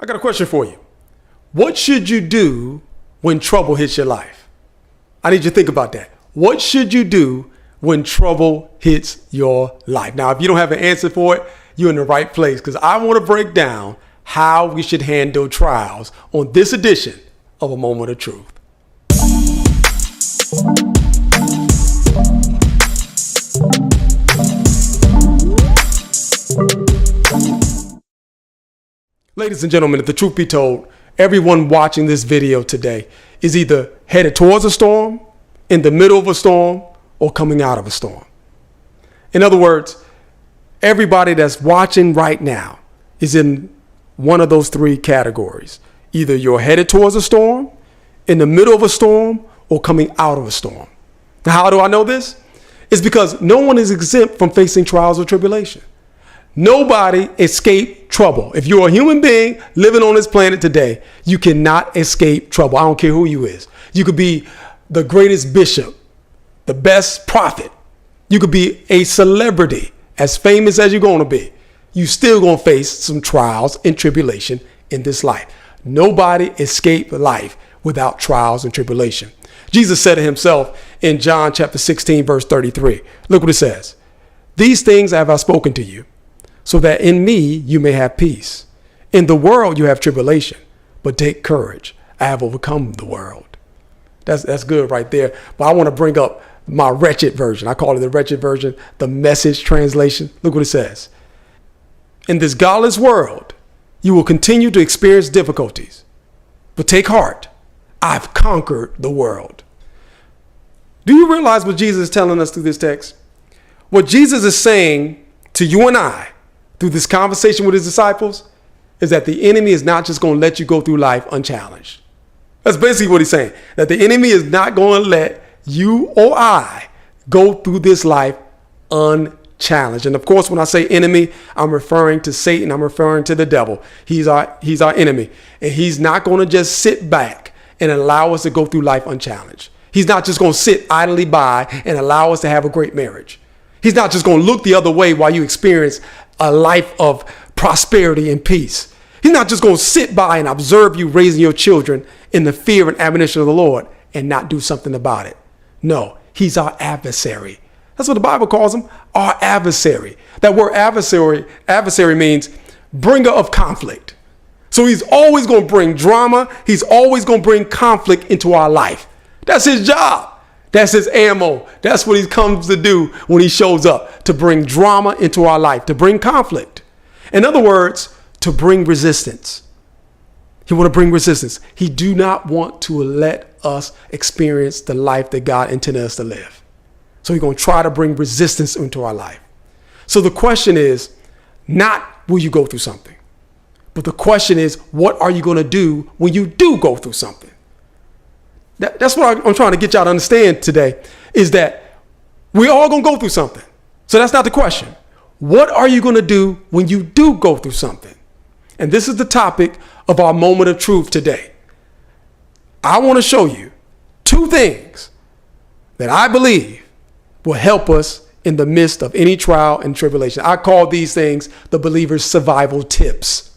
I got a question for you. What should you do when trouble hits your life? I need you to think about that. What should you do when trouble hits your life? Now, if you don't have an answer for it, you're in the right place, because I want to break down how we should handle trials on this edition of A Moment of Truth. Ladies and gentlemen, if the truth be told, everyone watching this video today is either headed towards a storm, in the middle of a storm, or coming out of a storm. In other words, everybody that's watching right now is in one of those three categories. Either you're headed towards a storm, in the middle of a storm, or coming out of a storm. Now, how do I know this? It's because no one is exempt from facing trials or tribulation. Nobody escaped trouble. If you're a human being living on this planet today, you cannot escape trouble. I don't care who you is. You could be the greatest bishop, the best prophet. You could be a celebrity, as famous as you're going to be. You still going to face some trials and tribulation in this life. Nobody escaped life without trials and tribulation. Jesus said it himself in John chapter 16, verse 33. Look what it says. These things have I spoken to you, so that in me you may have peace. In the world you have tribulation, but take courage. I have overcome the world. That's good right there. But I want to bring up my wretched version. I call it the wretched version, the Message translation. Look what it says. In this godless world, you will continue to experience difficulties, but take heart. I've conquered the world. Do you realize what Jesus is telling us through this text? What Jesus is saying to you and I through this conversation with his disciples is that the enemy is not just going to let you go through life unchallenged. That's basically what he's saying, that the enemy is not going to let you or I go through this life unchallenged. And of course, when I say enemy, I'm referring to Satan. I'm referring to the devil. He's our enemy, and he's not going to just sit back and allow us to go through life unchallenged. He's not just going to sit idly by and allow us to have a great marriage. He's not just going to look the other way while you experience a life of prosperity and peace. He's not just going to sit by and observe you raising your children in the fear and admonition of the Lord and not do something about it. No, he's our adversary. That's what the Bible calls him, our adversary. That word adversary means bringer of conflict. So he's always going to bring drama. He's always going to bring conflict into our life. That's his job. That's his ammo. That's what he comes to do when he shows up, to bring drama into our life, to bring conflict. In other words, to bring resistance. He want to bring resistance. He do not want to let us experience the life that God intended us to live. So he's going to try to bring resistance into our life. So the question is not will you go through something, but the question is, what are you going to do when you do go through something? That's what I'm trying to get y'all to understand today, is that we all going to go through something. So that's not the question. What are you going to do when you do go through something? And this is the topic of our moment of truth today. I want to show you two things that I believe will help us in the midst of any trial and tribulation. I call these things the believer's survival tips.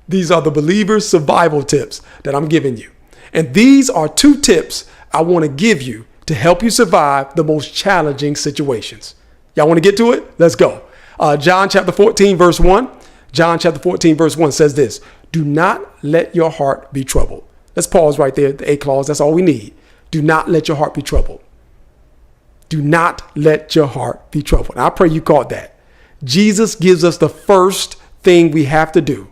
These are the believer's survival tips that I'm giving you. And these are two tips I want to give you to help you survive the most challenging situations. Y'all want to get to it? Let's go. John chapter 14, verse 1. John chapter 14, verse 1 says this: do not let your heart be troubled. Let's pause right there. The A clause, that's all we need. Do not let your heart be troubled. Do not let your heart be troubled. Now, I pray you caught that. Jesus gives us the first thing we have to do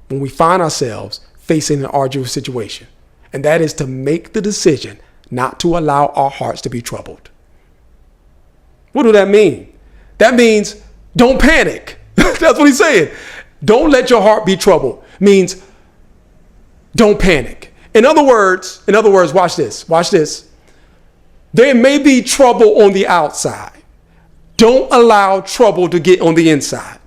when we find ourselves facing an arduous situation. And that is to make the decision not to allow our hearts to be troubled. What does that mean? That means don't panic. That's what he's saying. Don't let your heart be troubled means don't panic. In other words, watch this. There may be trouble on the outside. Don't allow trouble to get on the inside.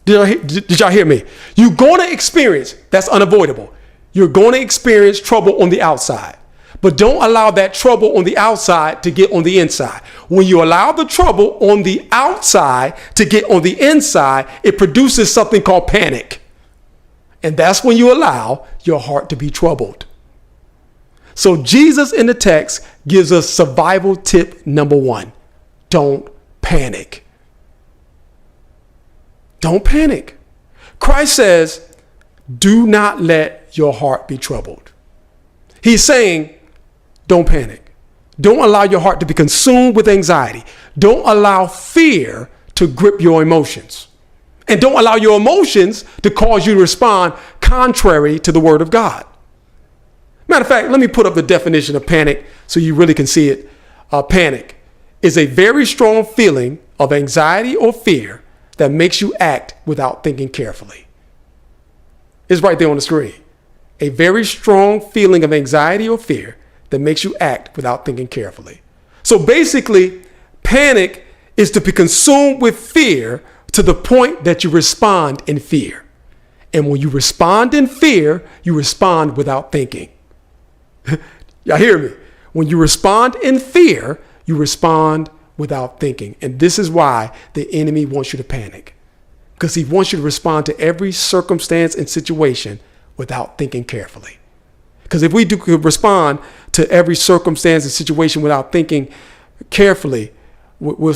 Did y'all hear me? You're going to experience, that's unavoidable. You're going to experience trouble on the outside, but don't allow that trouble on the outside to get on the inside. When you allow the trouble on the outside to get on the inside, it produces something called panic. And that's when you allow your heart to be troubled. So Jesus in the text gives us survival tip number 1. Don't panic. Don't panic. Christ says, do not let your heart be troubled. He's saying, don't panic. Don't allow your heart to be consumed with anxiety. Don't allow fear to grip your emotions. And don't allow your emotions to cause you to respond contrary to the word of God. Matter of fact, let me put up the definition of panic so you really can see it. Panic is a very strong feeling of anxiety or fear that makes you act without thinking carefully. It's right there on the screen. A very strong feeling of anxiety or fear that makes you act without thinking carefully. So basically, panic is to be consumed with fear to the point that you respond in fear. And when you respond in fear, you respond without thinking. Y'all hear me? When you respond in fear, you respond without thinking. And this is why the enemy wants you to panic, because he wants you to respond to every circumstance and situation without thinking carefully. Because if we could respond to every circumstance and situation without thinking carefully, we'll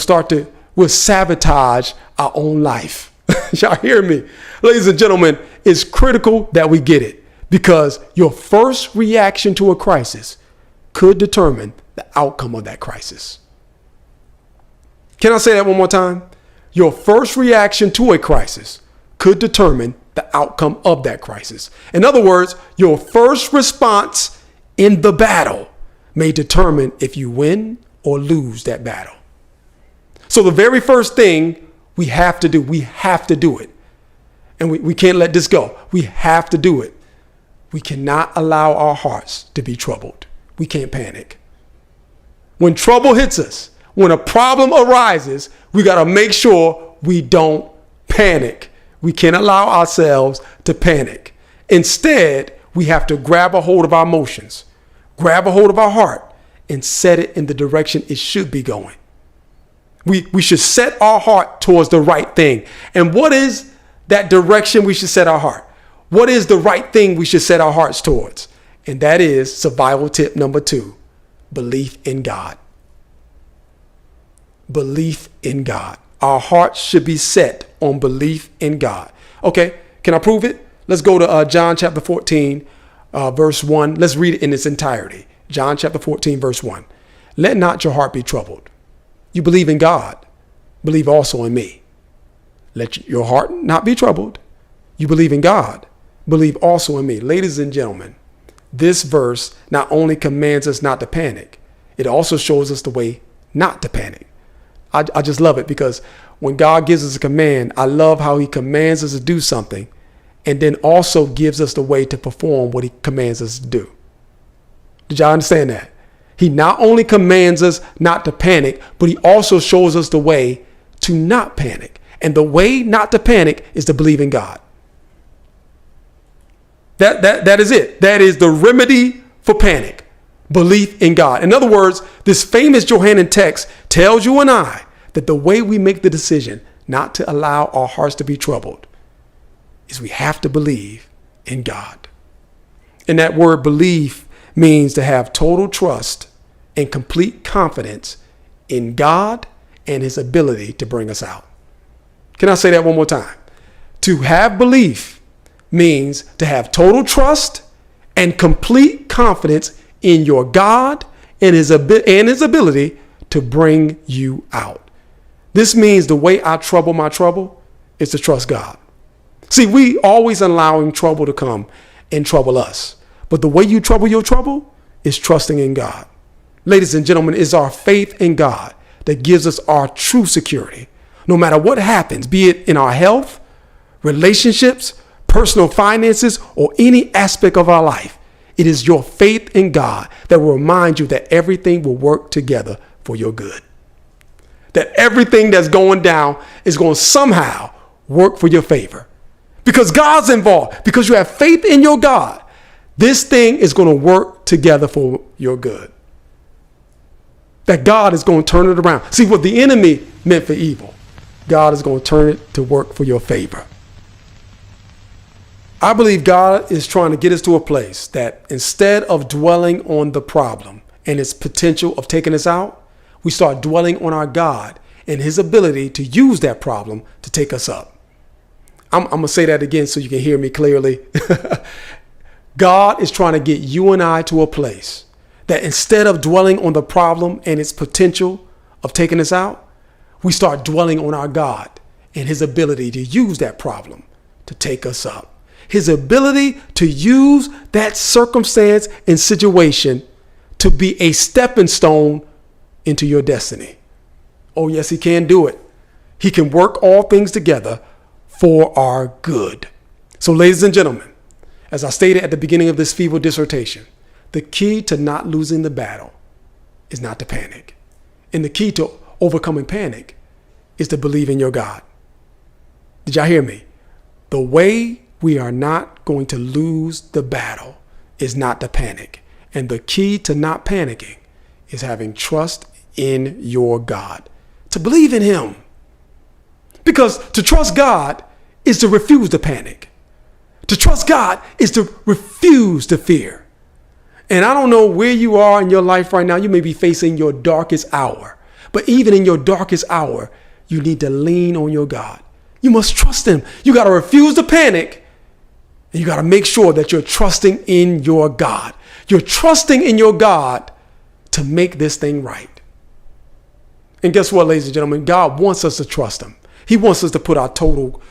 sabotage our own life. Y'all hear me? Ladies and gentlemen, it's critical that we get it, because your first reaction to a crisis could determine the outcome of that crisis. Can I say that one more time? Your first reaction to a crisis could determine the outcome of that crisis. In other words, your first response in the battle may determine if you win or lose that battle. So the very first thing we have to do it. And we can't let this go. We have to do it. We cannot allow our hearts to be troubled. We can't panic. When trouble hits us, when a problem arises, we got to make sure we don't panic. We can't allow ourselves to panic. Instead, we have to grab a hold of our emotions, grab a hold of our heart, and set it in the direction it should be going. We should set our heart towards the right thing. And what is that direction we should set our heart? What is the right thing we should set our hearts towards? And that is survival tip number 2, belief in God. Belief in God. Our hearts should be set on belief in God. Okay, can I prove it? Let's go to John chapter 14, verse 1. Let's read it in its entirety. John chapter 14, verse 1. Let not your heart be troubled. You believe in God, believe also in me. Let your heart not be troubled. You believe in God, believe also in me. Ladies and gentlemen, this verse not only commands us not to panic, it also shows us the way not to panic. I just love it, because when God gives us a command, I love how he commands us to do something and then also gives us the way to perform what he commands us to do. Did y'all understand that? He not only commands us not to panic, but he also shows us the way to not panic. And the way not to panic is to believe in God. That is it. That is the remedy for panic. Belief in God. In other words, this famous Johannine text tells you and I that the way we make the decision not to allow our hearts to be troubled is we have to believe in God. And that word belief means to have total trust and complete confidence in God and his ability to bring us out. Can I say that one more time? To have belief means to have total trust and complete confidence in your God and his ability to bring you out. This means the way I trouble my trouble is to trust God. See, we always allowing trouble to come and trouble us. But the way you trouble your trouble is trusting in God. Ladies and gentlemen, it's our faith in God that gives us our true security. No matter what happens, be it in our health, relationships, personal finances, or any aspect of our life, it is your faith in God that will remind you that everything will work together for your good. That everything that's going down is going to somehow work for your favor. Because God's involved, because you have faith in your God, this thing is going to work together for your good. That God is going to turn it around. See, what the enemy meant for evil, God is going to turn it to work for your favor. I believe God is trying to get us to a place that instead of dwelling on the problem and its potential of taking us out, we start dwelling on our God and his ability to use that problem to take us up. I'm going to say that again so you can hear me clearly. God is trying to get you and I to a place that instead of dwelling on the problem and its potential of taking us out, we start dwelling on our God and his ability to use that problem to take us up. His ability to use that circumstance and situation to be a stepping stone into your destiny. Oh, yes, he can do it. He can work all things together for our good. So, ladies and gentlemen, as I stated at the beginning of this feeble dissertation, the key to not losing the battle is not to panic. And the key to overcoming panic is to believe in your God. Did y'all hear me? The way we are not going to lose the battle is not to panic. And the key to not panicking is having trust in your God, to believe in him. Because to trust God is to refuse to panic. To trust God is to refuse to fear. And I don't know where you are in your life right now. You may be facing your darkest hour. But even in your darkest hour, you need to lean on your God. You must trust him. You got to refuse to panic. And you got to make sure that you're trusting in your God. You're trusting in your God to make this thing right. And guess what, ladies and gentlemen? God wants us to trust him. He wants us to put our total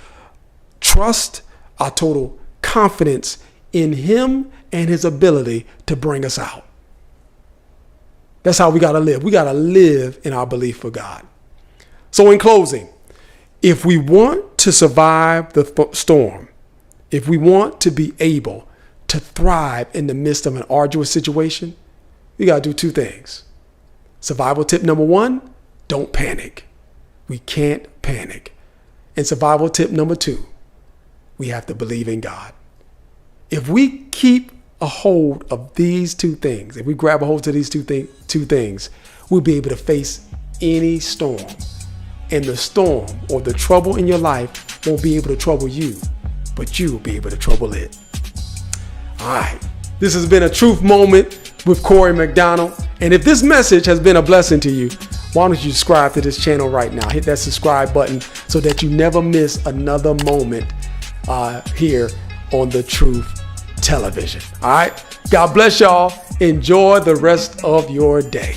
trust, our total confidence in him and his ability to bring us out. That's how we got to live. We got to live in our belief for God. So in closing, if we want to survive the storm, if we want to be able to thrive in the midst of an arduous situation, we got to do two things. Survival tip number one, don't panic. We can't panic. And survival tip number two, we have to believe in God. If we keep a hold of these two things, if we grab a hold of these two things, we'll be able to face any storm. And the storm or the trouble in your life won't be able to trouble you, but you will be able to trouble it. All right. This has been a truth moment with Corey McDonald. And if this message has been a blessing to you, why don't you subscribe to this channel right now? Hit that subscribe button so that you never miss another moment here on The Truth Television. All right. God bless y'all. Enjoy the rest of your day.